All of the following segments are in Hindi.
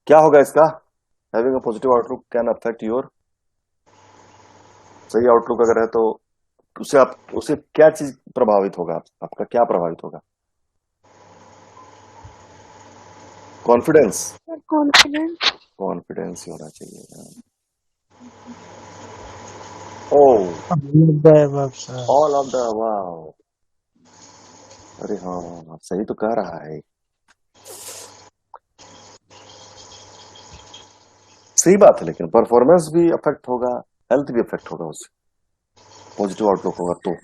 क्या होगा इसका? Having a positive outlook can affect your, सही आउटलुक अगर है तो उसे क्या चीज प्रभावित होगा, आपका क्या प्रभावित होगा? कॉन्फिडेंस। कॉन्फिडेंस। कॉन्फिडेंस ही होना चाहिए। Oh, sir. All of the wow. अरे हाँ, सही तो कह रहा है। सही बात है, लेकिन परफॉर्मेंस भी अफेक्ट होगा, हेल्थ भी अफेक्ट होगा उससे, पॉजिटिव आउटलुक होगा तो।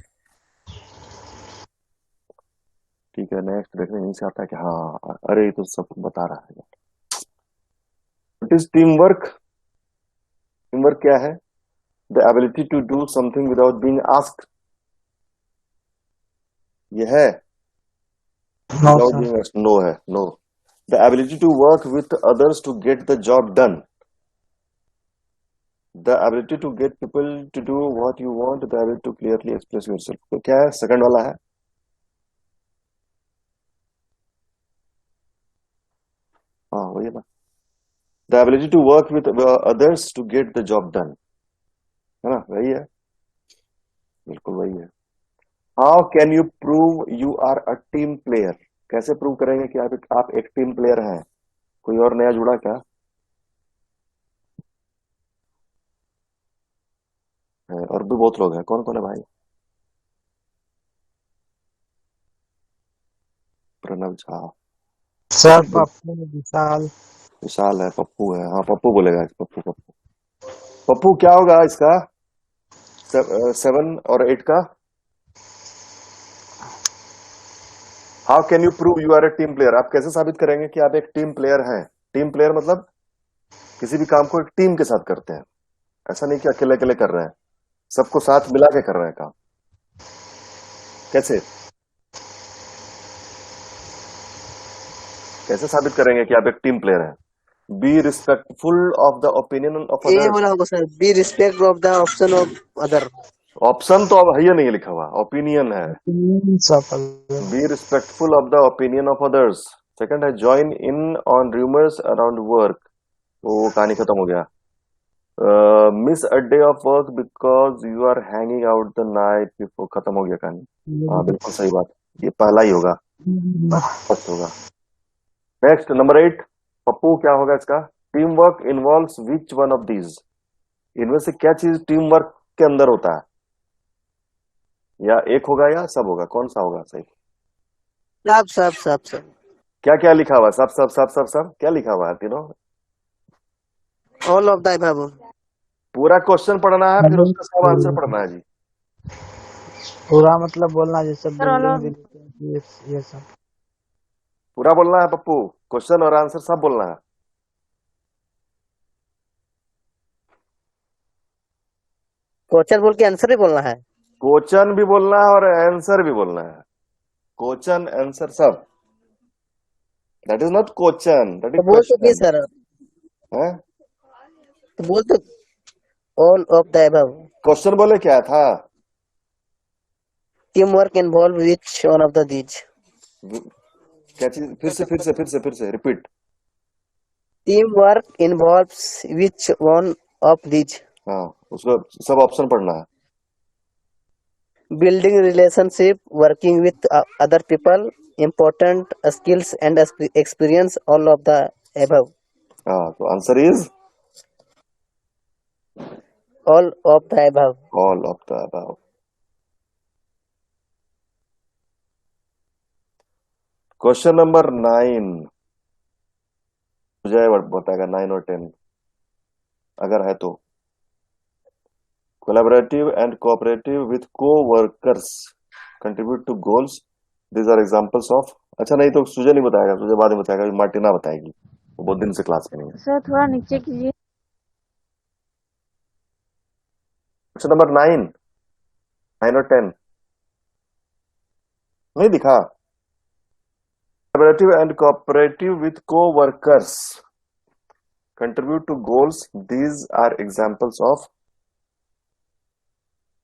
ठीक है, नेक्स्ट देखने यहीं से आता है कि हाँ, अरे ये तो सब बता रहा है। It is team work. Team work क्या है? The ability to do something without being asked. ये है no without sir. Being asked? No है, no. The ability to work with others to get the job done. The ability to get people to do what you want, the ability to clearly express yourself. तो क्या है, सेकंड वाला है। हाँ, वही है ना। The ability to work with others to get the job done, है ना, वही है, बिल्कुल वही है। How can you prove you are a team player? कैसे प्रूव करेंगे कि आप एक टीम प्लेयर हैं? कोई और नया जुड़ा क्या है? और भी बहुत लोग हैं, कौन कौन है भाई? प्रणव झा, सर पप्पू विशाल। विशाल है, पप्पू है। हाँ, पप्पू बोलेगा, पप्पू पप्पू। पप्पू क्या होगा इसका? 7 और 8 का? How can you prove you are a team player? आप कैसे साबित करेंगे कि आप एक टीम प्लेयर हैं? टीम प्लेयर मतलब किसी भी काम को एक टीम के साथ करते हैं, ऐसा नहीं कि अकेले अकेले कर रहे हैं, सबको साथ मिला के कर रहे हैं काम। कैसे कैसे साबित करेंगे कि आप एक टीम प्लेयर हैं? Be respectful of the opinion of ये अदर्स। बोला होगा sir, be respect of the option of other. Option तो अब है, ये नहीं लिखा हुआ, ओपिनियन है। सफल। Be respectful of the opinion of others. Second है join in on rumours around work. वो कहानी खत्म हो गया। Miss a day of work because you are hanging out the night before. खत्म हो गया कहानी। हाँ, बिल्कुल सही बात। ये पहला ही होगा, फर्स्ट होगा। Next number 8। पप्पू क्या होगा इसका? Team work involves which one of these? इनमें से क्या चीज टीम वर्क के अंदर होता है? या एक होगा या सब होगा, कौन सा होगा सही? सब सब सब सब। क्या क्या लिखा हुआ है? सब सब सब सब सब क्या लिखा हुआ है तीनों? All of the above. पूरा क्वेश्चन पढ़ना है, फिर उसका सब आंसर पढ़ना है जी। पूरा मतलब बोलना जैसे sir all building of. Building ये सब। पूरा बोलना है पप्पू, क्वेश्चन और आंसर सब बोलना है। क्वेश्चन बोल के आंसर ही बोलना है। क्वेश्चन भी बोलना है और आंसर भी बोलना है। क्वेश्चन आंसर सब। That is not question, that तो इज बोल तो दिए क्वेश्चन सर। है। तो बोल तो all of the above. Question बोले क्या था? Team work involve which one of the these. क्या चीज? फिर से repeat. Team work involves which one of these. हाँ, उसका सब ऑप्शन पढ़ना है। Building relationship, working with other people, important skills and experience, all of the above। हाँ, तो answer is all of the above। All of the above. Question number 9 मुझे बताएगा, 9 और 10 अगर है तो। Collaborative and cooperative with co-workers contribute to goals, these are examples of. अच्छा, नहीं तो सुजय नहीं बताएगा, सुजय बाद में बताएगा, मार्टिना बताएगी, वो बहुत दिन से क्लास में नहीं है। सर थोड़ा नीचे कीजिए। क्वेश्चन नंबर 9, 9 और 10 नहीं दिखा? Collaborative and cooperative with co-workers contribute to goals, these are examples of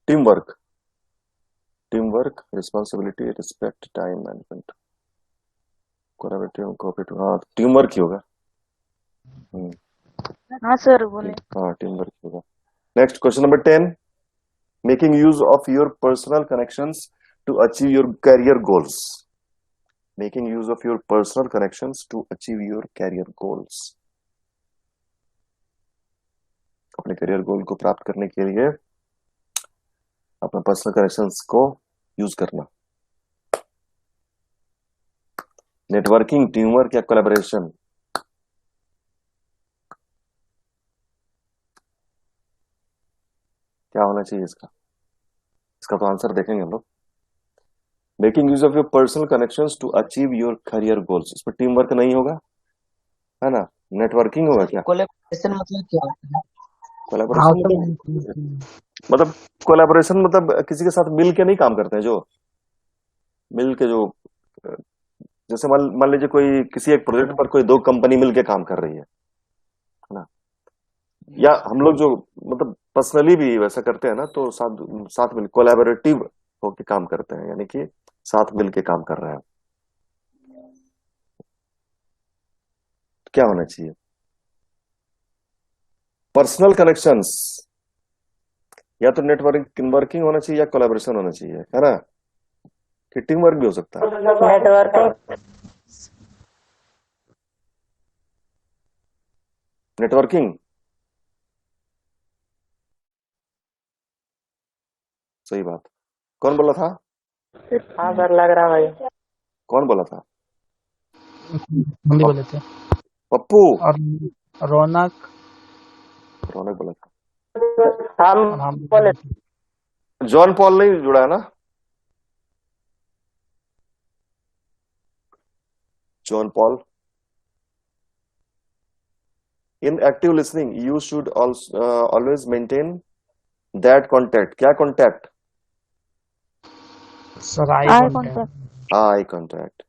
teamwork. Teamwork, responsibility, respect, time management। Collaborative cooperative, हाँ टीम वर्क ही होगा। हाँ सर बोले। हाँ टीम वर्क होगा। Next question number 10, making use of your personal connections to achieve your career goals. Making use of your personal connections to achieve your career goals. अपने करियर गोल को प्राप्त करने के लिए अपने पर्सनल कनेक्शंस को यूज करना। नेटवर्किंग, टीम वर्क या कोलैबोरेशन? क्या होना चाहिए इसका? इसका तो आंसर देखेंगे हम लोग। Making use of your personal connections to achieve your career goals, इसमें टीम वर्क नहीं होगा, है ना? नेटवर्किंग होगा क्या? कोलैबोरेशन मतलब क्या होता है? कोलैबोरेशन मतलब कोलैबोरेशन मतलब किसी के साथ मिल के नहीं काम करते हैं, जो मिल के जो जैसे मान लीजिए कोई किसी एक प्रोजेक्ट पर कोई 2 कंपनी मिल के काम कर रही है ना? या हम लोग जो मतलब पर्सनली भी वैसा करते हैं ना, तो साथ साथ मिल कोलैबोरेटिव होके काम करते हैं, यानी कि साथ मिल के काम कर रहे हैं। क्या होना चाहिए? पर्सनल कनेक्शंस, या तो नेटवर्किंग होना चाहिए या कोलैबोरेशन होना चाहिए, है ना? कि टीम वर्क भी हो सकता है। नेटवर्किंग सही बात। कौन बोला था? हाँ सर, लग रहा है भाई। कौन बोला था? हम भी बोले थे। पप्पू? और रौनक रौनक बोला था। और हम बोले थे। जॉन पॉल नहीं जुड़ा है ना? John Paul. In active listening you should always maintain that contact. क्या contact? Sir eye eye contact. Contact. Eye contact.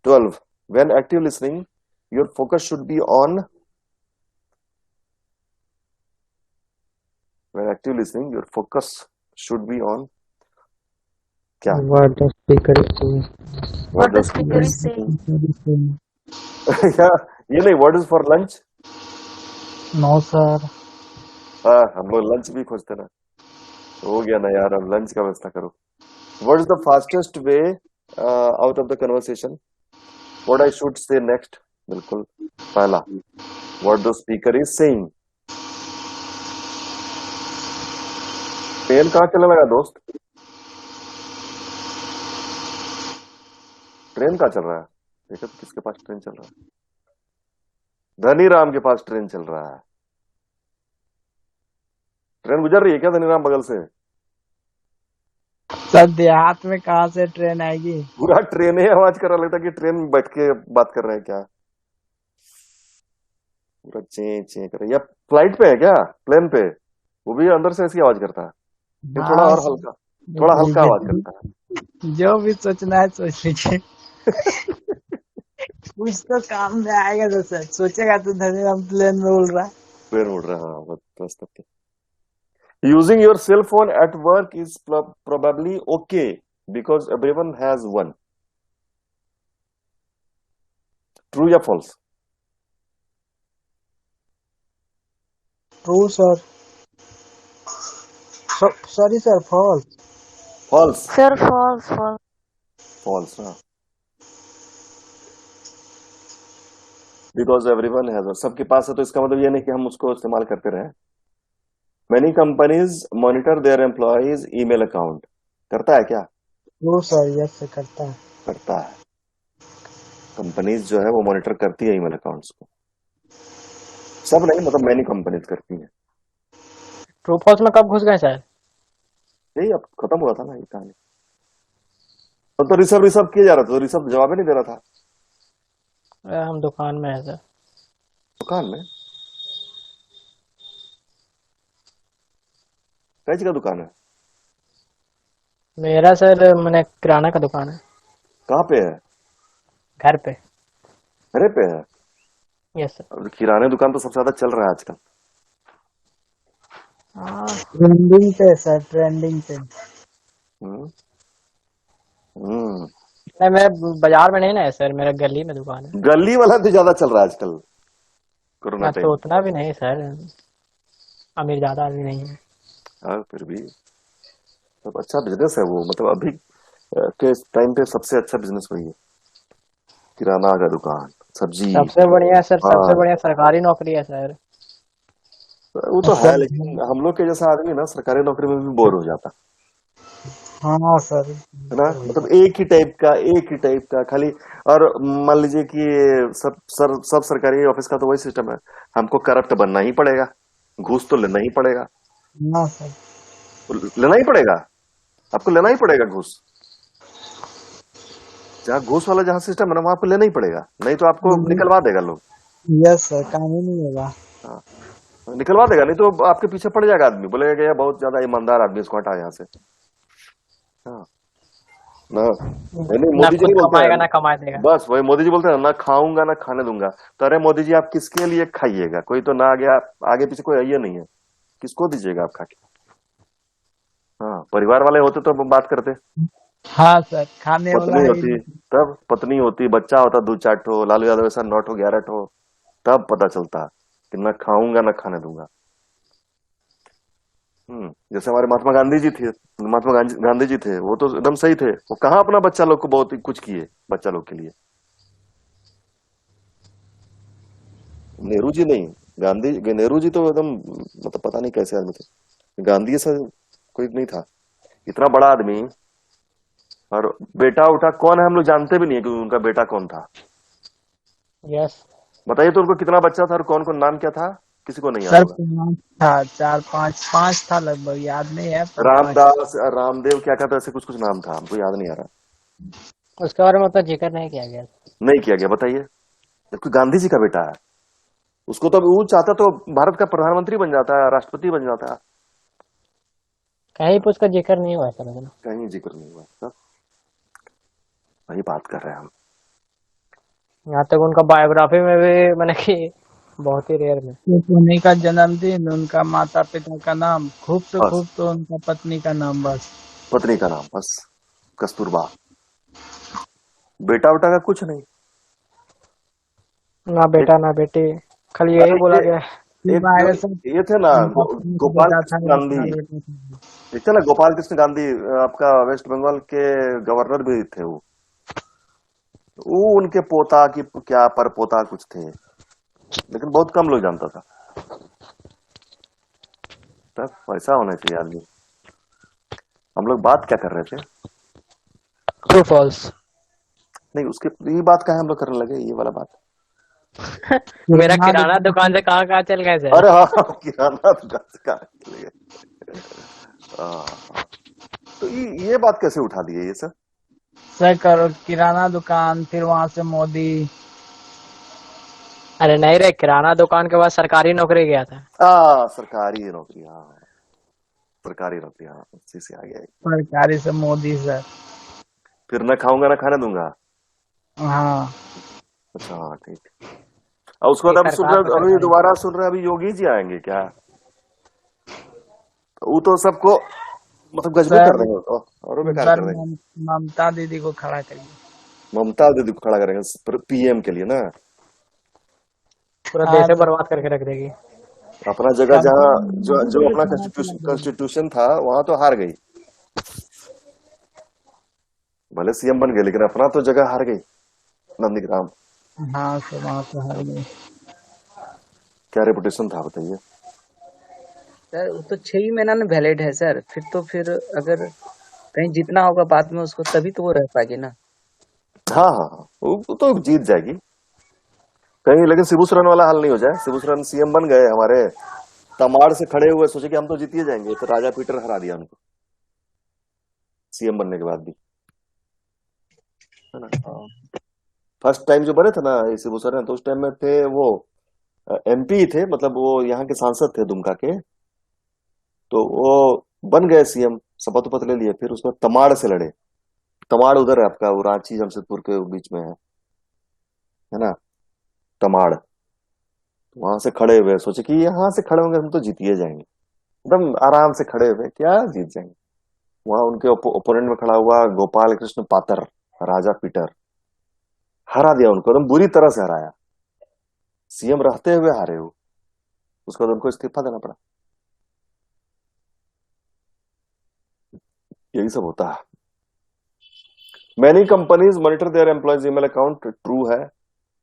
12, when active listening your focus should be on, when active listening your focus should be on क्या? What the speaker is saying. What the speaker is saying. या ये नहीं, what is for lunch? No sir. हाँ, हम लोग लंच भी खोजते ना। हो गया ना यार, अब लंच का व्यवस्था करो। What is the fastest way out of the conversation? What I should say next? बिल्कुल पहला, what the speaker is saying. Train कहाँ चलने लगा दोस्त? ट्रेन कहाँ चल रहा है? देखो तो किसके पास ट्रेन चल रहा है? धनीराम के पास ट्रेन चल रहा है। ट्रेन गुजर रही है क्या धनीराम बगल से? सर देहात में कहाँ से ट्रेन आएगी? पूरा ट्रेन ही आवाज कर रहा, लगता है कि ट्रेन में बैठ के बात कर रहे हैं क्या। पूरा चे चे कर रहा है। या फ्लाइट पे है क्या? प्लेन पे? वो भी अंदर से ऐसी आवाज करता है, ये थोड़ा हाँ और हल्का, थोड़ा हल्का आवाज करता है। जो भी सोचना है सोच लीजिए। कुछ तो काम में आएगा तो सर, सोचेगा तो धनीराम प्लेन में उड़ रहा है। ट्रेन उड़ रहा है, हाँ बस तब तक। Using your cell phone at work is probably okay because everyone has one. True या false? True sir. Sorry sir, false. False. Sir false false. False, हाँ। Because everyone has one. सबके पास है तो इसका मतलब ये नहीं कि हम उसको इस्तेमाल करते रहे। Many companies monitor their employees email account. करता है क्या? ट्रू सर, यस करता है। करता है। कंपनीज जो है वो मॉनिटर करती है ईमेल अकाउंट्स को। सब नहीं, मतलब मैनी कंपनीज करती हैं। ट्रू फॉल्स में कब घुस गए सर? यही अब खत्म हुआ था ना ये कहानी। तो रिसर्व रिसर्व किया जा रहा था, तो रिसर्व जवाब ही नहीं दे रहा था। हम दुकान में है सर। दुकान में? कैसी का दुकान है? मेरा सर मैंने किराना का दुकान है। कहाँ पे है? घर पे। घरे पे है? Yes sir. अब किराने दुकान तो सबसे ज्यादा चल रहा है आजकल। ट्रेंडिंग पे सर, ट्रेंडिंग पे। हम्म हम्म। नहीं, मेरा बाजार में नहीं ना है सर, मेरा गली में दुकान है। गली वाला तो ज्यादा चल रहा है आजकल। कोरोना ना तो टाइम। उतना भी नहीं सर, अमीर ज्यादा आदमी नहीं है। हाँ फिर भी तो अच्छा बिजनेस है वो, मतलब अभी के टाइम पे सबसे अच्छा बिजनेस वही है, किराना का दुकान, सब्जी। सबसे बढ़िया सर, सबसे हाँ बढ़िया सरकारी नौकरी है सर। वो तो है, सर लेकिन हम लोग के जैसा आदमी ना सरकारी नौकरी में भी बोर हो जाता हाँ सर, है ना, मतलब एक ही टाइप का खाली। और मान लीजिए कि सब सरकारी ऑफिस का तो वही सिस्टम है, हमको करप्ट बनना ही पड़ेगा, घूस तो लेना ही पड़ेगा, हाँ सर। तो लेना ही पड़ेगा, आपको लेना ही पड़ेगा घूस। जहाँ घूस वाला जहाँ सिस्टम है ना वहां आपको लेना ही पड़ेगा, नहीं तो आपको निकलवा देगा लोग। यस सर, काम ही नहीं होगा। हाँ निकलवा देगा, नहीं तो आपके पीछे पड़ जाएगा आदमी, बोलेगा कि यह बहुत ज्यादा ईमानदार आदमी, इसको हटा यहाँ से। हाँ ना, नहीं ना मोदी जी खुद नहीं बोलते कमाएगा हैं, ना कमाए देगा। बस वही मोदी जी बोलते हैं ना खाऊंगा ना खाने दूंगा। तो अरे मोदी जी आप किसके लिए खाइएगा, कोई तो ना आगे, आगे पीछे कोई आइए नहीं है, किसको दीजिएगा आप खा के। हाँ परिवार वाले होते तो हम बात करते, हाँ सर, खाने वाला पत्नी है ही होती, नहीं। तब पत्नी होती, बच्चा होता, दो चार ठो, लालू यादव ऐसा 9 ठो 11 ठो, तब पता चलता कि ना खाऊंगा ना खाने दूंगा। जैसे हमारे महात्मा गांधी जी थे, गांधी जी थे, वो तो एकदम सही थे, वो कहाँ अपना बच्चा लोग को बहुत ही कुछ किए बच्चा लोग के लिए। नेहरू जी नहीं, गांधी, नेहरू जी तो एकदम मतलब पता नहीं कैसे आदमी थे, गांधी ऐसा कोई नहीं था, इतना बड़ा आदमी। और बेटा उठा कौन है हम लोग जानते भी नहीं है कि उनका बेटा कौन था। यस। बताइए तो उनको कितना बच्चा था और कौन कौन, नाम क्या था, किसी को नहीं याद सर होगा। पाँच था, चार पाँच, पाँच था लगभग, याद नहीं है पर पाँच। रामदास, रामदेव, क्या क्या था, ऐसे कुछ कुछ नाम था, हमको याद नहीं आ रहा। उसके बारे में उतना जिक्र नहीं किया गया। नहीं किया गया, बताइए, जबकि गांधी जी का बेटा है। उसको तो वो चाहता तो भारत का प्रधानमंत्री बन जाता है, राष्ट्रपति बन जाता है। कहीं पे उसका जिक्र नहीं हुआ सर उतना। कहीं जिक्र नहीं हुआ, सब वही बात कर रहे हैं हम। यहाँ तक उनका बायोग्राफी में भी मैंने कि बहुत ही रेयर में। उन्हीं का जन्मदिन, उनका माता पिता का नाम, खूब से बस खूब तो उनका पत्नी का नाम बस। पत्नी का नाम बस, कस्तूरबा। बेटा उटा का कुछ नहीं। ना एक, बेटा ना बेटी, खाली यही अरे बोला गया। एक फिर आएगा सर, ये थे ना उनका पांच गोपाल बेटा था, कृष्ण एक गांधी, था बेटा था। एक थे ना गोपाल कृष्ण गांधी, आपका वेस्ट बंगाल के गवर्नर भी थे वो उनके पोता की क्या पर पोता कुछ थे, लेकिन बहुत कम लोग जानता था। तब ऐसा होना चाहिए आदमी। हम लोग बात क्या कर रहे थे, ट्रू फॉल्स। नहीं उसके ये बात का हम लोग करने लगे, ये वाला बात। मेरा किराना किराना दुकान दुकान से कहाँ कहाँ चल गए सर। अरे हाँ किराना दुकान से कहाँ चले गए। हाँ, तो ये बात कैसे उठा दिए ये सब। सर करो, किराना दुकान, फिर वहां से मोदी। अरे नहीं रे, किराना दुकान के बाद सरकारी नौकरी गया था। सरकारी नौकरी, हाँ सरकारी नौकरी, हाँ उसी से आ गया। सरकारी से मोदी सर। फिर न खाऊंगा ना खाने दूंगा। हाँ अच्छा हाँ ठीक। और उसके बाद एक अब सुन सरकार रहे, पे अभी सरकारी। दोबारा सुन रहे हैं, अभी योगी जी आएंगे क्या। वो तो सबको मतलब गजबे कर सर, देंगे, और बेकार सर कर देंगे। ममता दीदी को खड़ा करिए। ममता दीदी को खड़ा करेंगे पीएम के लिए ना, पूरा हाँ देश तो बर्बाद करके रख देगी। अपना जगह कम से जहाँ, कम जो मोदी जो जी को अपना खड़ा करा देंगे। कॉन्स्टिट्यूशन था वहां तो हार गई, भले सीएम बन गए लेकिन अपना तो जगह हार गई, नंदीग्राम। हाँ सर, वहाँ तो हार गए। क्या रेपुटेशन था बताइए। सर वो तो 6 ही महीना में वैलिड है सर, फिर अगर कहीं जीतना होगा बाद में उसको, तभी तो वो रह पाएगी ना। हाँ हाँ हाँ, वो तो जीत जाएगी कहीं, लेकिन शिबू सोरेन वाला हाल नहीं हो जाए। शिबू सोरेन सीएम बन गए हमारे, तमाड़ से खड़े हुए, सोचे कि हम तो जीत ही जाएंगे, तो राजा पीटर हरा दिया उनको सीएम बनने के बाद भी, है ना। फर्स्ट टाइम जो बने थे ना ये शिबू सोरेन, तो उस टाइम में थे वो एमपी थे, मतलब वो यहाँ के सांसद थे दुमका के, तो वो बन गए सीएम, शपथ उपथ ले लिए, फिर उसमें तमाड़ से लड़े। तमाड़ उधर है आपका, वो रांची जमशेदपुर के बीच में है ना, तमाड़। वहां से खड़े हुए सोचे कि यहाँ से खड़े होंगे हम तो जीत ही जाएंगे, एकदम आराम से खड़े हुए, क्या जीत जाएंगे। वहां उनके ओपोनेंट में खड़ा हुआ गोपाल कृष्ण पातर, राजा पीटर, हरा दिया उनको, एकदम बुरी तरह से हराया। सीएम रहते हुए हारे हो, उसके बाद उनको इस्तीफा देना पड़ा। यही सब होता है। Many companies monitor their employees' email account. True है।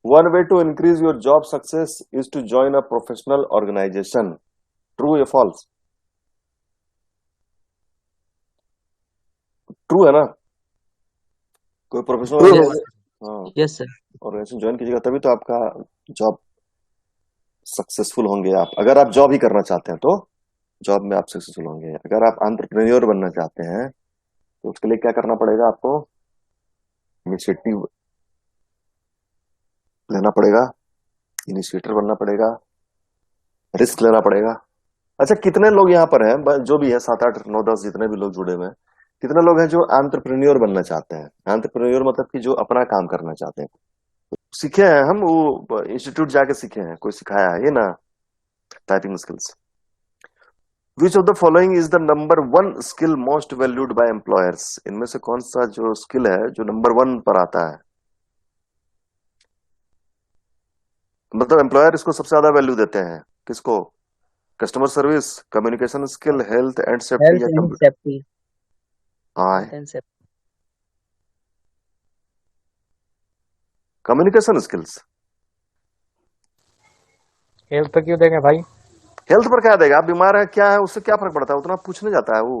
One way to increase your job success is to join a professional organization. True या false? True है ना? कोई प्रोफेशनल True. ऑर्गेनाइजेशन, हाँ, यस सर। ऑर्गेनाइजेशन ज्वाइन कीजिएगा तभी तो आपका जॉब सक्सेसफुल होंगे। आप अगर आप जॉब ही करना चाहते हैं तो जॉब में आप सक्सेसफुल होंगे। अगर आप एंटरप्रेन्योर बनना चाहते हैं तो उसके लिए क्या करना पड़ेगा? आपको इनिशिएटिव लेना पड़ेगा, इनिशिएटर बनना पड़ेगा, रिस्क लेना पड़ेगा। अच्छा, कितने लोग यहाँ पर हैं, जो भी है 7 8 9 10 जितने भी लोग जुड़े हुए हैं, कितने लोग हैं जो एंटरप्रेन्योर बनना चाहते हैं? एंटरप्रेन्योर मतलब कि जो अपना काम करना चाहते हैं। सीखे हैं हम, वो इंस्टीट्यूट जाके सीखे हैं, कोई सिखाया है ये ना? Typing skills. Which of the following is the number 1 skill most valued bye employers? इनमें से कौन सा जो स्किल है जो नंबर 1 पर आता है, मतलब एम्प्लॉयर इसको सबसे ज्यादा वैल्यू देते हैं? किसको? Customer service, communication skill, health and safety health या एंड कंप्यूटर? सेफ्टी। हाँ, health and safety. Communication skills. Health तो क्यों देंगे भाई? हेल्थ पर क्या देगा? आप बीमार है क्या है, उससे क्या फर्क पड़ता है? उतना पूछने जाता है वो।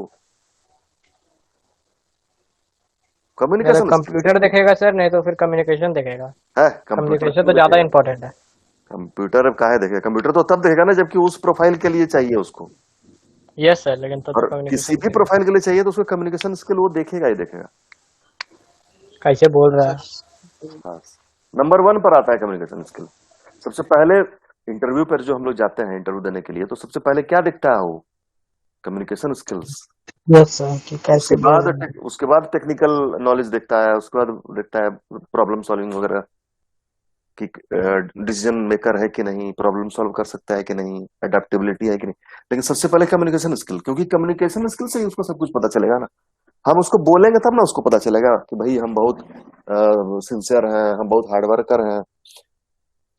कम्युनिकेशन स्किल्स कंप्यूटर देखेगा सर, नहीं तो फिर कम्युनिकेशन देखेगा। है। कंप्यूटर कम्युनिकेशन क्यों तो ज्यादा देखेगा? इम्पोर्टेंट है। कंप्यूटर काहे देखेगा? कंप्यूटर तो तब देखेगा ना जबकि उस प्रोफाइल के लिए चाहिए उसको। यस सर, लेकिन तो और किसी कम्युनिकेशन भी देखेगा। प्रोफाइल के लिए चाहिए तो उसको कम्युनिकेशन स्किल वो देखेगा ही देखेगा। कैसे बोल रहा है? बस नंबर 1 पर आता है कम्युनिकेशन स्किल। सबसे पहले इंटरव्यू पर जो हम लोग जाते हैं इंटरव्यू देने के लिए, तो सबसे पहले क्या दिखता है? वो कम्युनिकेशन स्किल्स। यस सर, कि कैसे बोल रहे हैं। उसके बाद टेक्निकल नॉलेज दिखता है, उसके बाद दिखता है प्रॉब्लम सॉल्विंग वगैरह, कि डिसीजन मेकर है कि नहीं, प्रॉब्लम सॉल्व कर सकता है कि नहीं, अडेप्टेबिलिटी है कि नहीं। लेकिन सबसे पहले कम्युनिकेशन स्किल, क्योंकि कम्युनिकेशन स्किल से ही उसको सब कुछ पता चलेगा ना। हम उसको बोलेंगे तब ना उसको पता चलेगा कि भाई हम बहुत सिंसियर हैं, हम बहुत हार्ड वर्कर हैं।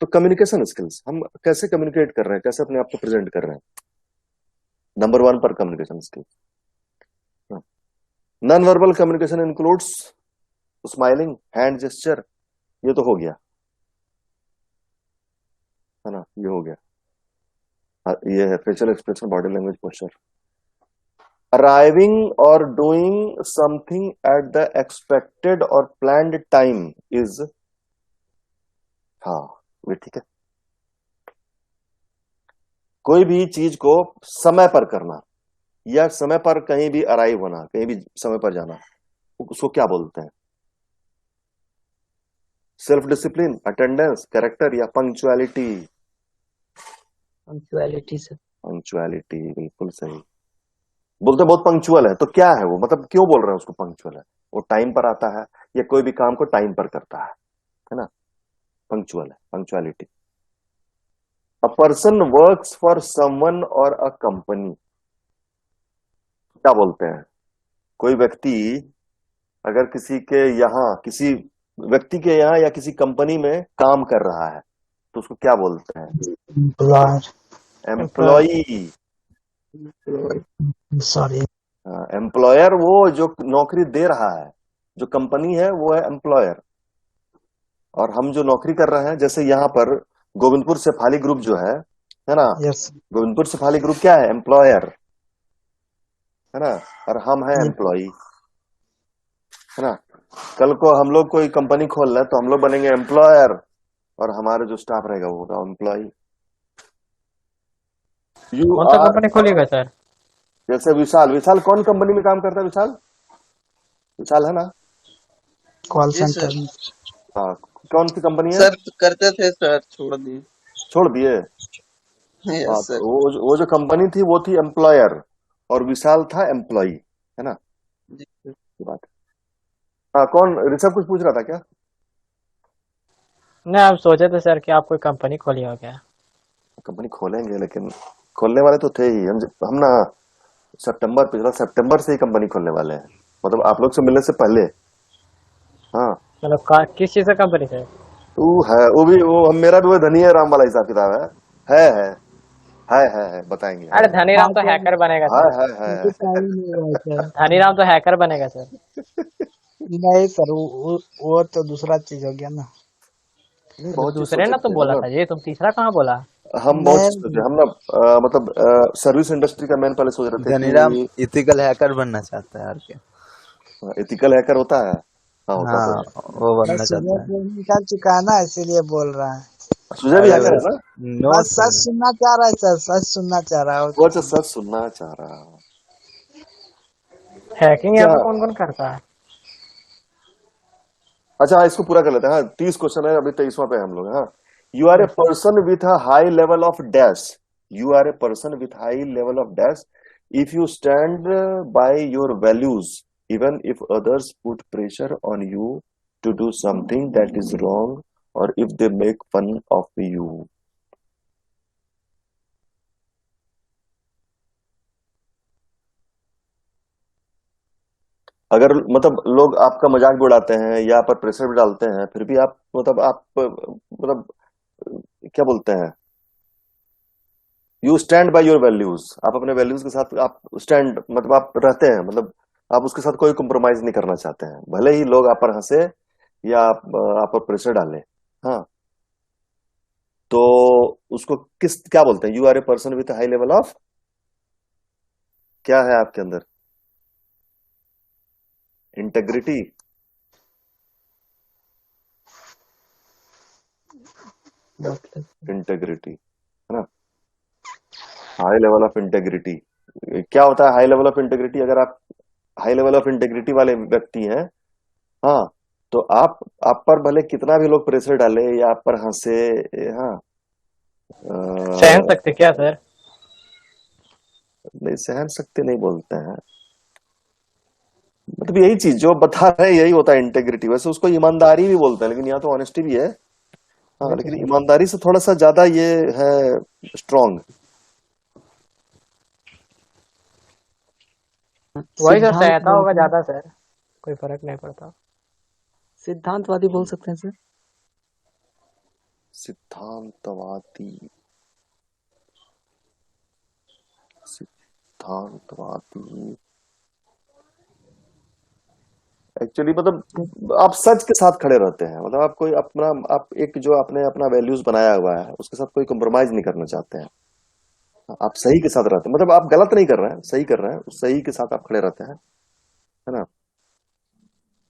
तो कम्युनिकेशन स्किल्स, हम कैसे कम्युनिकेट कर रहे हैं, कैसे अपने आप को प्रेजेंट कर रहे हैं, नंबर 1 पर communication skills. Non verbal communication includes smiling, hand gesture, ये तो हो गया है ना, ये हो गया। ये है facial expression, body language, posture. Arriving और doing something at the expected और प्लान्ड टाइम इज, हाँ ये ठीक है। कोई भी चीज को समय पर करना या समय पर कहीं भी अराइव होना, कहीं भी समय पर जाना, उसको क्या बोलते हैं? सेल्फ डिसिप्लिन, अटेंडेंस, कैरेक्टर या पंक्चुअलिटी? Punctuality sir. पंक्चुअलिटी, बिल्कुल सही। बोलते बहुत पंक्चुअल है, तो क्या है वो, मतलब क्यों बोल रहे हैं उसको पंक्चुअल है? वो टाइम पर आता है या कोई भी काम को टाइम पर करता है ना? पंक्चुअल है, punctuality. A person works for someone और अ कंपनी, क्या बोलते हैं? कोई व्यक्ति अगर किसी के यहाँ, किसी व्यक्ति के यहाँ या किसी कंपनी में काम कर रहा है तो उसको क्या बोलते हैं? एम्प्लॉयर। एम्प्लॉई। सॉरी। एम्प्लॉयर वो जो नौकरी दे रहा है, जो कंपनी है वो है एम्प्लॉयर। और हम जो नौकरी कर रहे हैं, जैसे यहाँ पर गोविंदपुर शेफाली ग्रुप जो है ना, यस। गोविंदपुर शेफाली ग्रुप क्या है? एम्प्लॉयर है ना, और हम हैं एम्प्लॉई, है ना। कल को हम लोग कोई कंपनी खोल रहे हैं तो हम लोग बनेंगे एम्प्लॉयर और हमारे जो स्टाफ रहेगा वो होगा एम्प्लॉई। यू कौन सा आर, कंपनी खोलेगा सर? जैसे विशाल, विशाल कौन कंपनी में काम करता है? विशाल, विशाल है ना, कॉल जी सर। सेंटर। हाँ, कौन सी कंपनी है? सर करते थे सर, छोड़ दिए। छोड़ दिए? हाँ, यस तो सर। वो जो कंपनी थी वो थी एम्प्लॉयर और विशाल था एम्प्लॉई, है ना, जी सर। ये बात है। हाँ, कौन, ऋषभ कुछ पूछ रहा था क्या? नहीं, आप सोचे थे सर कि आप कोई कंपनी खोली हो क्या? कंपनी खोलेंगे, लेकिन खोलने वाले तो थे ही हम ना, सितंबर, पिछला सितंबर से ही कंपनी खोलने वाले हैं, मतलब आप लोग से मिलने से पहले। हाँ, मतलब किस चीज का कंपनी है? वो भी वो मेरा भी वो धनी है राम वाला हिसाब किताब है बताएंगे अरे धनीराम हाँ तो क्या हैकर बनेगा है सर। मुझे टाइम नहीं हुआ सर। धनीराम तो हैकर बनेगा सर। नहीं सर वो तो दूसरा चीज हो गया ना। नहीं तो बहुत चीज दूसरे सोच ना सकते तुम हैं बोला था मतलब ये, तुम तीसरा कहाँ बोला? हम बहुत चीज सोचे नहीं हम ना मतलब सर्विस इंडस्ट्री का मैन पहले सोच रहे थे धनीराम कि इथिकल हैकर बनना चाहता है, और क्या। एथिकल हैकर होता है। हाँ होता तो हाँ, है। वो बस बनना सुबह चाहता है। से निकाल चुका है ना इसीलिए बोल रहा है। सुजय भी अरे हैकर है बस ना। नो बस सच सर। सुनना चाह रहा है सर, सच सुनना चाह रहा है और वो कुछ अच्छा नहीं। सच सुनना चाह रहा है। हैकिंग यहाँ अच्छा पे कौन कौन करता है? अच्छा इसको पूरा कर लेते हैं। हाँ 30 क्वेश्चन है, अभी 23वां पे हैं हम लोग। हाँ यू आर ए अच्छा person with a high level of dash. You are a person with high level of dash if you stand by your values even if others put pressure on you to do something that is wrong और if they make fun of you. अगर मतलब लोग आपका मजाक भी उड़ाते हैं या आप पर प्रेशर भी डालते हैं फिर भी आप मतलब आप मतलब क्या बोलते हैं, you stand by your values. आप अपने वैल्यूज के साथ आप स्टैंड मतलब आप रहते हैं, मतलब आप उसके साथ कोई कॉम्प्रोमाइज नहीं करना चाहते हैं भले ही लोग आप पर हंसे या आप पर प्रेशर डालें। हाँ तो उसको किस क्या बोलते हैं, you are a person with high level of क्या है आपके अंदर, इंटेग्रिटी। मतलब इंटेग्रिटी है ना, हाई लेवल ऑफ इंटेग्रिटी। क्या होता है हाई लेवल ऑफ इंटेग्रिटी? अगर आप हाई लेवल ऑफ इंटेग्रिटी वाले व्यक्ति हैं, हाँ तो आप पर भले कितना भी लोग प्रेशर डाले या आप पर हंसे, हाँ सहन अ, सकते क्या सर? नहीं सहन शक्ति नहीं बोलते हैं, मतलब यही चीज जो बता रहे हैं यही होता है इंटेग्रिटी। वैसे उसको ईमानदारी भी बोलते हैं लेकिन यहाँ तो ऑनेस्टी भी है। हाँ वही तो लेकिन सर। ईमानदारी से थोड़ा सा ज्यादा ये है स्ट्रांग। वही सर, सिद्धांत सहता होगा बोलते हैं, ज्यादा सर, कोई फर्क नहीं पड़ता। सिद्धांतवादी बोल सकते हैं सर। सिद्धांतवादी, सिद्धांतवादी एक्चुअली मतलब आप सच के साथ खड़े रहते हैं, मतलब आप कोई अपना आप एक जो आपने अपना वैल्यूज बनाया हुआ है उसके साथ कोई कॉम्प्रोमाइज नहीं करना चाहते हैं। आप सही के साथ रहते हैं, मतलब आप गलत नहीं कर रहे हैं, सही कर रहे हैं, उस सही के साथ आप खड़े रहते हैं, है ना।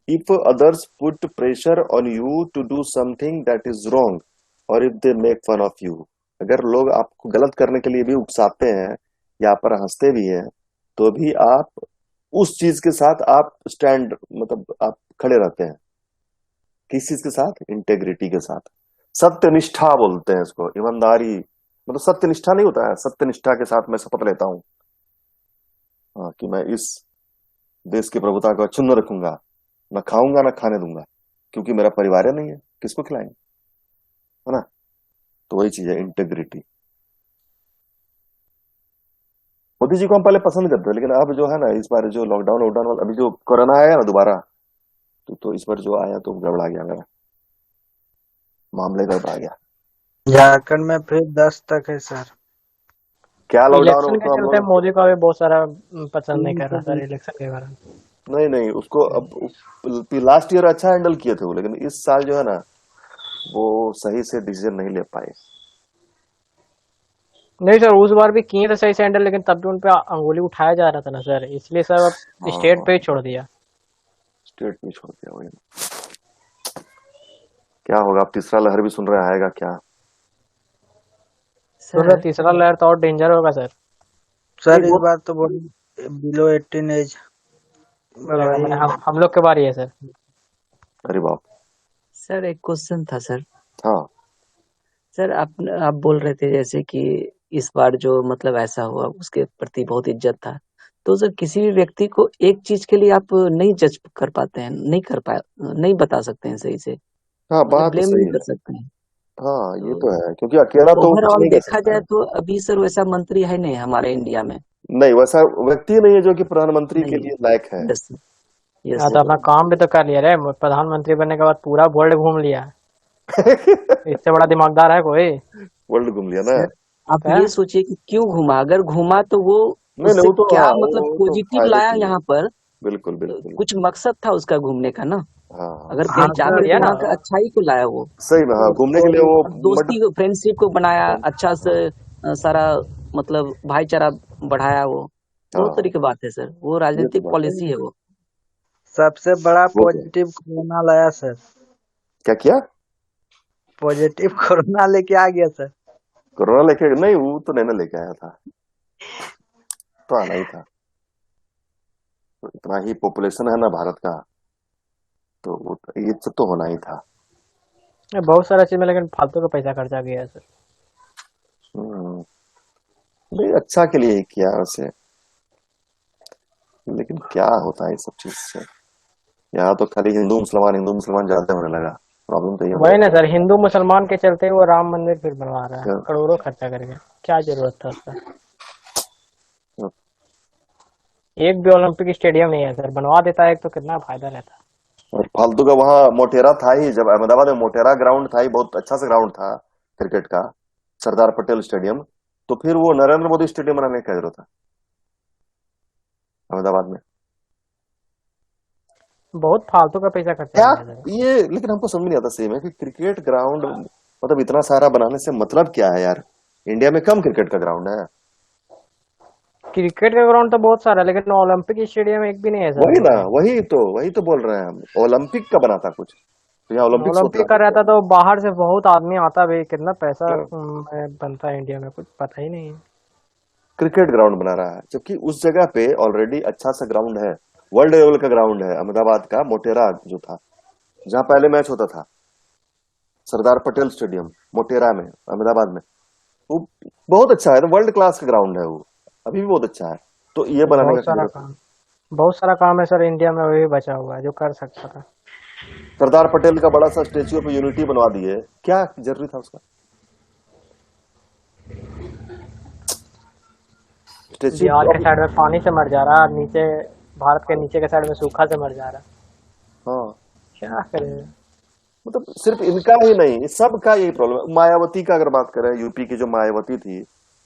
If others put pressure on you to do something that is wrong और if they make fun of you, अगर लोग आपको गलत करने के लिए भी उकसाते हैं या आप पर हंसते भी हैं तो भी आप उस चीज के साथ आप स्टैंड मतलब आप खड़े रहते हैं। किस चीज के साथ? इंटेग्रिटी के साथ। सत्यनिष्ठा बोलते हैं इसको, ईमानदारी मतलब सत्यनिष्ठा नहीं होता है, सत्यनिष्ठा के साथ मैं शपथ लेता हूं, हाँ, कि मैं इस देश की प्रभुता को अक्षुण्ण रखूंगा, न खाऊंगा न खाने दूंगा, क्योंकि मेरा परिवार नहीं है, किसको खिलाएंगे, है ना। तो वही चीज है इंटेग्रिटी। मोदी जी को हम पहले पसंद करते थे लेकिन अब जो है ना इस बार जो लॉकडाउन वॉकडाउन वाला अभी जो कोरोना आया ना दोबारा, तो इस बार जो आया तो गड़बड़ा गया मेरा, मामले गड़बड़ा गया। झारखंड में फिर 10 तक है सर। क्या लॉकडाउन इलेक्शन हो के तो हम चलते लोग मोदी का भी बहुत सारा पसंद नहीं 3 कर से रहा सर 20 इलेक्शन के कारण। नहीं नहीं उसको अब लास्ट ईयर अच्छा हैंडल किए थे वो, लेकिन इस साल जो है ना वो सही से डिसीजन नहीं ले पाए। नहीं सर, उस बार भी किए थे सही से हैंडल, लेकिन तब भी उन पे अंगुली उठाया जा रहा था ना सर, इसलिए सर अब स्टेट पे ही हाँ छोड़ दिया। स्टेट में छोड़ दिया वही। क्या होगा, अब तीसरा लहर भी सुन रहे हैं, आएगा क्या। सुन रहे सर तीसरा लहर तो और डेंजर होगा सर। सर नहीं इस वो बार तो बोल बिलो 18 एज मैंने वही हम लोग के बारी है सर। अरे बाप। सर एक क्वेश्चन था सर। हाँ सर आप बोल रहे थे जैसे कि इस बार जो मतलब ऐसा हुआ उसके प्रति बहुत इज्जत था, तो सर किसी भी व्यक्ति को एक चीज के लिए आप नहीं जज कर पाते हैं, नहीं बता सकते हैं सही से, हाँ मतलब बात तो ब्लेम सही नहीं है। कर सकते हैं। हाँ ये तो तो है क्योंकि अकेला तो वो कुछ ओवरऑल नहीं कर देखा सकता जाए है। तो अभी सर वैसा मंत्री है नहीं हमारे इंडिया में। नहीं वैसा व्यक्ति नहीं है जो कि प्रधानमंत्री के नहीं लिए लायक है। है। यस हाँ यस तो वो अपना काम भी तो कर लिया रे, प्रधानमंत्री बनने के बाद पूरा वर्ल्ड घूम लिया। इससे बड़ा दिमागदार है कोई? वर्ल्ड घूम लिया ना। सर आप है? ये सोचिए कि क्यों घूमा, अगर घूमा तो वो नहीं नहीं, उससे वो तो क्या हाँ, मतलब वो तो पॉजिटिव फायदे लाया के लिए। यहाँ पर, बिल्कुल बिल्कुल। कुछ मकसद था उसका घूमने का ना। हाँ अगर हाँ कहीं सर, जाकर दिया के ना। वहाँ का अच्छाई को लाया वो, सही में, हाँ, घूमने के लिए वो और दोस्ती को, फ्रेंडशिप को बनाया, अच्छा से सारा मतलब भाईचारा बढ़ाया, वो बहुत हाँ, तरीके की बात है सर, वो ये तो राजनीतिक बात है। पॉलिसी है वो। सबसे बड़ा वो क्या पॉजिटिव कोरोना लाया सर। क्या किया? पॉजिटिव कोरोना लेके आ गया सर। कोरोना लेके नहीं, वो तो नहीं ना लेके आया था, तो आना ही था। तो इतना ही पॉपुलेशन है ना भारत का, तो ये सब तो होना ही था। बहुत सारा चीज में, लेकिन फालतू का पैसा खर्चा किया है सर। हम्म, नहीं, अच्छा के लिए ही किया वैसे, लेकिन क्या होता है इस सब चीज से? यहाँ तो खाली हिंदू मुसलमान ज्यादा होने लगा। प्रॉब्लम तो ये हो वही ना रहा सर, हिंदू मुसलमान के चलते वो राम मंदिर फिर बनवा रहा है है। करोड़ों खर्चा करके। क्या जरूरत था उसका? एक भी ओलंपिक स्टेडियम नहीं है सर, बनवा देता है एक तो कितना फायदा रहता। और फालतू का वहाँ मोटेरा था ही, जब अहमदाबाद में मोटेरा ग्राउंड था ही, बहुत अच्छा सा ग्राउंड था क्रिकेट का, सरदार पटेल स्टेडियम। तो फिर वो नरेंद्र मोदी स्टेडियम बनाने की क्या जरूरत है अहमदाबाद में? बहुत फालतू का पैसा खर्चा क्या किया है सर। ये, लेकिन हमको समझ नहीं आता सही में कि क्रिकेट ग्राउंड मतलब इतना सारा बनाने से मतलब क्या है यार? इंडिया में कम क्रिकेट का ग्राउंड है। क्रिकेट का ग्राउंड तो बहुत सारा है, लेकिन ओलंपिक स्टेडियम एक भी नहीं है सर वही ना, बोल रहे हैं। वही तो बोल रहे हैं हम, ओलंपिक का बना था कुछ, तो यहाँ ओलंपिक्स होता ओलंपिक का रहता तो बाहर से बहुत आदमी आता भी, कितना पैसा है। बनता है इंडिया में, कुछ पता ही नहीं है। क्रिकेट ग्राउंड बना रहा है, जबकि उस जगह पे ऑलरेडी अच्छा सा ग्राउंड है, वर्ल्ड लेवल का ग्राउंड है, अहमदाबाद का मोटेरा जो था, जहां पहले मैच होता था, सरदार पटेल स्टेडियम मोटेरा में अहमदाबाद में, वो बहुत अच्छा है, वर्ल्ड क्लास का ग्राउंड है वो, अभी भी बहुत अच्छा है। तो ये बनाने का बहुत क्या सारा जरूरत है? काम, बहुत सारा काम है सर इंडिया में वही बचा हुआ है जो कर सकता था। सरदार पटेल का बड़ा सा स्टेच्यू ऑफ यूनिटी बनवा दिए, क्या जरूरी था उसका? स्टेच्यू बिहार के ऑफ, साइड में पानी से मर जा रहा है, नीचे भारत के नीचे के साइड में सूखा से मर जा रहा है। हाँ, क्या करे? मतलब सिर्फ इनका ही नहीं, सबका यही प्रॉब्लम है। मायावती का अगर बात करें, यूपी की जो मायावती थी,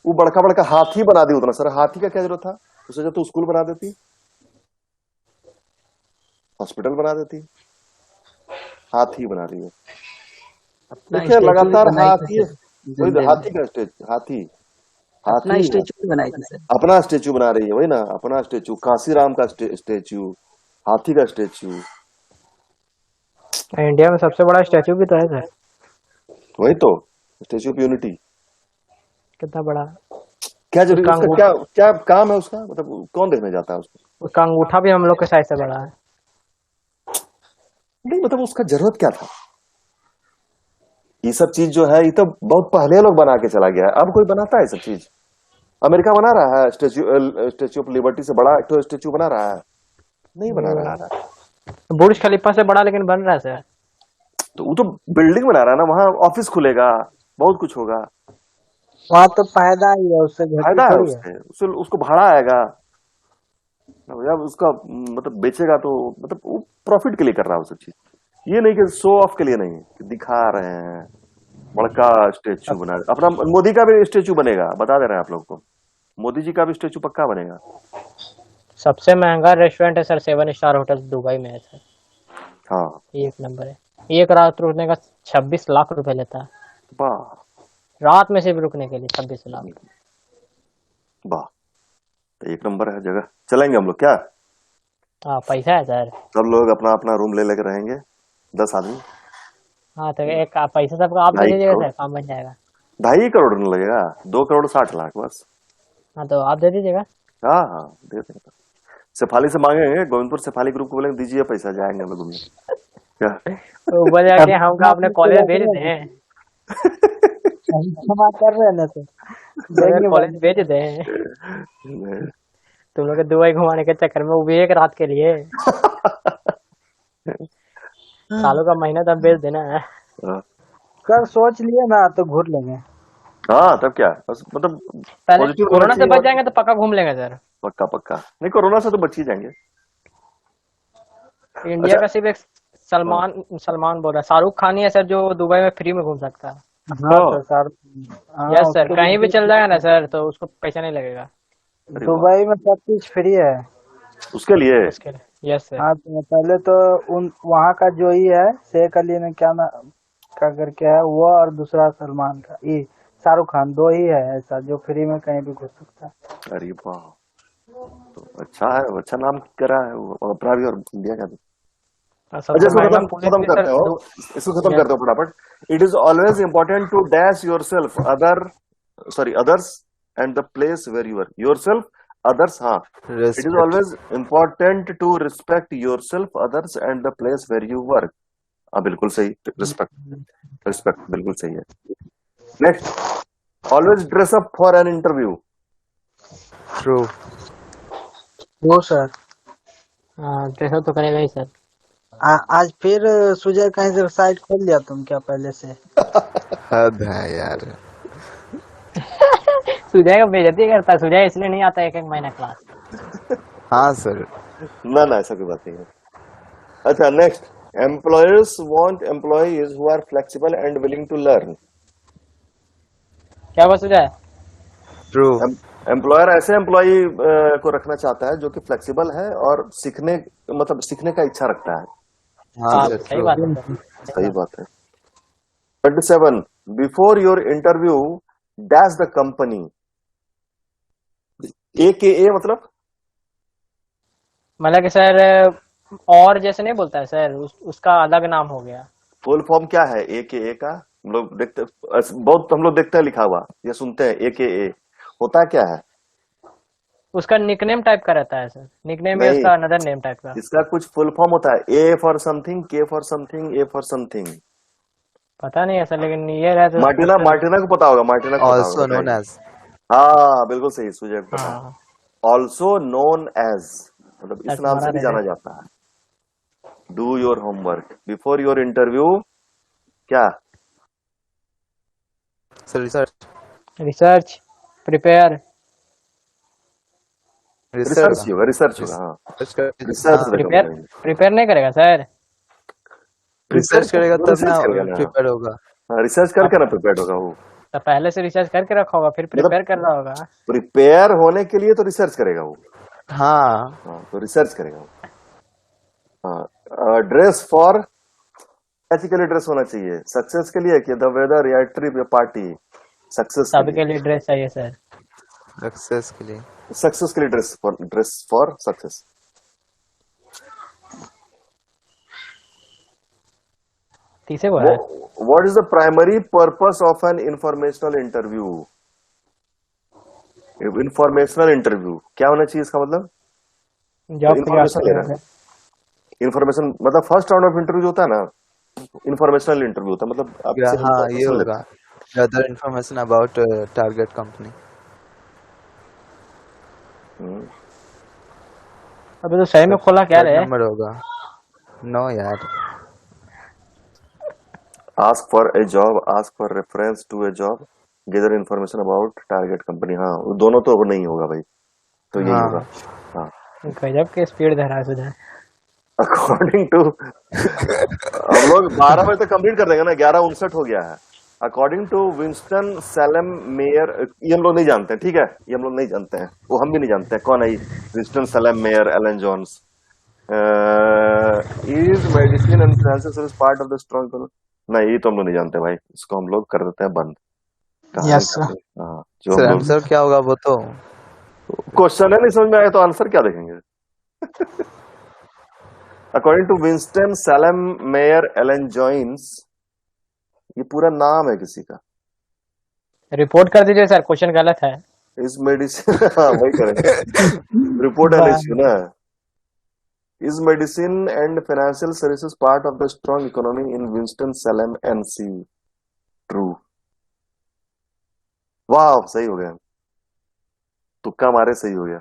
वो बड़का बड़का हाथी बना दी, उतना सारा हाथी का क्या जरूरत था? उसे जो तो स्कूल बना देती, हॉस्पिटल बना देती, हाथी बना रही है। अपना देखिए स्टेचू भी लगातार बनाई थी हाथी, सर, वही तो जिंदे में हाथी का स्टेचू, हाथी अपना हाथी स्टेचू भी बनाई थी सर। अपना स्टेचू बना रही है, वही ना, अपना स्टेचू, कांसीराम का स्टेचू, हाथी का स्टेचू, इंडिया में सबसे बड़ा स्टैचू भी तो है सर। वही तो स्टेचू ऑफ यूनिटी। कितना बड़ा? क्या जरूरी उसका उसका, अंगूठा, क्या क्या काम है उसका, मतलब कौन देखने जाता है उसको? उसका अंगूठा भी हम लोग के साइज से बड़ा है। नहीं मतलब उसका जरूरत क्या था? ये सब चीज जो है, ये तो बहुत पहले लोग बना के चला गया है, अब कोई बनाता है ये सब चीज? अमेरिका बना रहा है स्टेच्यू ऑफ लिबर्टी से बड़ा तो स्टेच्यू बना रहा है? नहीं बना नहीं रहा बना है। रहा, बुर्ज खलीफा से बड़ा लेकिन बन रहा है सर। तो वो तो बिल्डिंग बना रहा है ना, वहां ऑफिस खुलेगा, बहुत कुछ होगा, वहाँ तो फायदा ही है, उससे घटी फायदा है थोड़ी है। उससे उसको भाड़ा आएगा, या उसका मतलब बेचेगा तो, मतलब वो प्रॉफिट के लिए कर रहा है वो सब चीज, ये नहीं कि शो ऑफ के लिए, नहीं कि दिखा रहे हैं बड़का स्टेच्यू बना। अपना मोदी का भी स्टेच्यू बनेगा, बता दे रहे हैं आप लोग को, मोदी जी का भी स्टेच्यू पक्का बनेगा। सबसे महंगा रेस्टोरेंट है सर 7 स्टार होटल दुबई में है सर। हाँ, एक नंबर है। एक रात रुकने का 26 लाख रुपए लेता है, वाह रात में सिर्फ रुकने के लिए 26 लाख। वाह, तो एक नंबर है जगह, चलेंगे हम लोग क्या? हाँ पैसा है सर। सब लोग अपना अपना रूम ले लेकर रहेंगे, 10 आदमी, हाँ तो एक पैसा सबका आप दे 2.5 दीजिएगा करोड़, सर, काम बन जाएगा। 2.5 करोड़ नहीं लगेगा, 2 करोड़ 60 लाख बस। हाँ तो आप दे दीजिएगा। हाँ हाँ, दे देंगे। शेफाली से मांगेंगे, गोविंदपुर शेफाली ग्रुप को बोलेंगे दीजिए पैसा, जाएंगे हम लोग घूमने, क्या? तो बोल जाके हमका अपने कॉलेज भेज दें, क्षमा कर रहे हैं ना सर, देंगे कॉलेज भेज दें तुम लोग के दुबई घुमाने के चक्कर में, वो भी एक रात के लिए। सालों का महीना तब भेज देना है। कर सोच लिए ना तो घूर लेंगे। हाँ तब क्या, बस मतलब पहले पॉजिटिव कोरोना से बच चाहिए। जाएंगे तो पक्का घूम लेंगे सर। पक्का पक्का, नहीं कोरोना से तो बच ही जाएंगे। इंडिया अच्छा, का सिर्फ एक सलमान सलमान बोल रहा है, शाहरुख खान ही है सर जो दुबई में फ्री में घूम सकता है। हाँ सर हाँ यस सर, उसके कहीं भी लिए चल जाएगा ना सर तो उसको पैसा नहीं लगेगा अरे वाह, दुबई में सब कुछ फ्री है। उसके लिए उसके लिए। Yes sir. हाँ तो पहले तो उन वहाँ का जो ही है शेख अली ने क्या ना क्या करके है वो, और दूसरा सलमान का ये शाहरुख खान, दो ही है ऐसा जो फ्री में कहीं भी घुस सकता है। अरे वाह, तो अच्छा है, अच्छा नाम करा है वो, और अपना भी और इंडिया का भी। और अच्छा, सबसे इसको महंगा खत्म पुलिस खत्म भी करते सर हो, इसको खत्म यस करते हो फटाफट। It is always important to dash yourself other, sorry others and the place where you are, yourself others, हाँ। It is respect. Always important to respect yourself others and the place where you work. हाँ बिल्कुल सही, रिस्पेक्ट, रिस्पेक्ट बिल्कुल सही है। Next, always dress up for an interview. True. वो सर हाँ, जैसा तो करेगा ही सर। आज फिर सुजय कहीं से साइट खोल लिया तुम क्या पहले से? हद है यार। सुजय का बेइज्जती करता है, सुजय इसलिए नहीं आता एक एक महीना क्लास। हाँ सर। ना ना, ऐसा कोई बात नहीं है। अच्छा, next, employers want employees who are flexible and willing to learn. क्या हुआ सुजय? ट्रू। एम्प्लॉयर ऐसे एम्प्लॉय को रखना चाहता है जो कि फ्लेक्सिबल है और सीखने, मतलब सीखने का इच्छा रखता है। हाँ हाँ सर सही ट्रू। बात है सर, सही सही बात। बात है। 27, before your interview dash the company. A K A मतलब मतलब कि सर और जैसे नहीं बोलता है सर, उसका अलग नाम हो गया। फुल फॉर्म क्या है ए के ए का? हम लोग देखते, बहुत हम लोग देखते हैं लिखा हुआ, ये सुनते हैं ए के ए, होता क्या है? उसका निकनेम टाइप का रहता है सर, निकनेम या नहीं, उसका अनदर नेम टाइप का। इसका कुछ फुल फॉर्म होता है, ए फॉर समथिंग, के for something, A for something. पता नहीं है सर, लेकिन ये रहता है मार्टिना, सर। मार्टिना को पता होगा, मार्टिना को पता होगा, ऑल्सो नोन बताइए। एज। हाँ बिल्कुल सही, सुजय को पता है। हाँ ऑल्सो नोन एज, मतलब सर, इस नाम तुम्हारा से भी दे जाना दे। जाता है। Do your homework before your interview, क्या? Sir research. Research, prepare. Research research. ही होगा, रिसर्च होगा, हाँ। रिसर्च कर। रिसर्च हाँ द प्रिपेयर, कंपनी। प्रिपेयर नहीं करेगा सर? रिसर्च रिसर्च करेगा तब रिसर्च ना करेगा ना, प्रिपेयर होगा। हाँ, रिसर्च अब करके ना प्रिपेयर्ड होगा वो। तो पहले से रिसर्च करके रखा होगा, फिर मतलब प्रिपेयर कर रहा होगा। प्रिपेयर होने के लिए तो रिसर्च करेगा वो, हाँ हाँ तो रिसर्च करेगा वो। हाँ, ड्रेस फॉर, कैसे के लिए ड्रेस होना चाहिए? सक्सेस के लिए कि द वेदर या ट्रिप या पार्टी? सक्सेस के लिए, सबके लिए ड्रेस चाहिए सर। सक्सेस के लिए। सक्सेस के लिए ड्रेस फॉर सक्सेस। तीसरे बोला है। What is the primary purpose of an informational interview? Informational interview क्या होना चाहिए, इसका मतलब? जॉब के लिए इंफॉर्मेशन आपसे ले हो रहा गया। है, इंफॉर्मेशन मतलब फर्स्ट राउंड ऑफ इंटरव्यू जो होता है ना, इंफॉर्मेशनल इंटरव्यू होता है, मतलब आपसे हाँ ये इंफॉर्मेशन लेते होगा। Gather information about target company. हैं। अबे तो सही में खोला क्या थर्ड रे? नंबर होगा। नो यार। Ask for a job, ask for reference to a job, gather information about target company. हाँ, वो दोनों तो नहीं होगा भाई, तो यही होगा। हाँ हाँ, गजब के स्पीड धरा है सुधा। अकॉर्डिंग टू हम लोग 12 बजे तक कंप्लीट कर देंगे ना, 11:59 हो गया है। According to Winston Salem Mayer, ये हम लोग नहीं जानते हैं, ठीक है, ये हम लोग नहीं जानते हैं, वो हम भी नहीं जानते हैं कौन है Winston Salem Mayer, Allen Jones. Is medicine and financial service part of the strong, नहीं ये तो हम लोग नहीं जानते भाई, इसको हम लोग कर देते हैं बंद। कहानी यस सर। हाँ, जो सर हम लोग, आंसर क्या होगा वो तो। क्वेश्चन है नहीं समझ में आया तो आंसर क्या देखेंगे? According to Winston Salem Mayer Allen Jones, ये पूरा नाम है किसी का। रिपोर्ट कर दीजिए सर, क्वेश्चन गलत है। इस मेडिसिन हाँ वही करेंगे, रिपोर्ट एंड इश्यू ना। Is medicine and financial services part of the strong economy in Winston slam NC? True. वाह, सही हो गया, तुक्का मारे सही हो गया।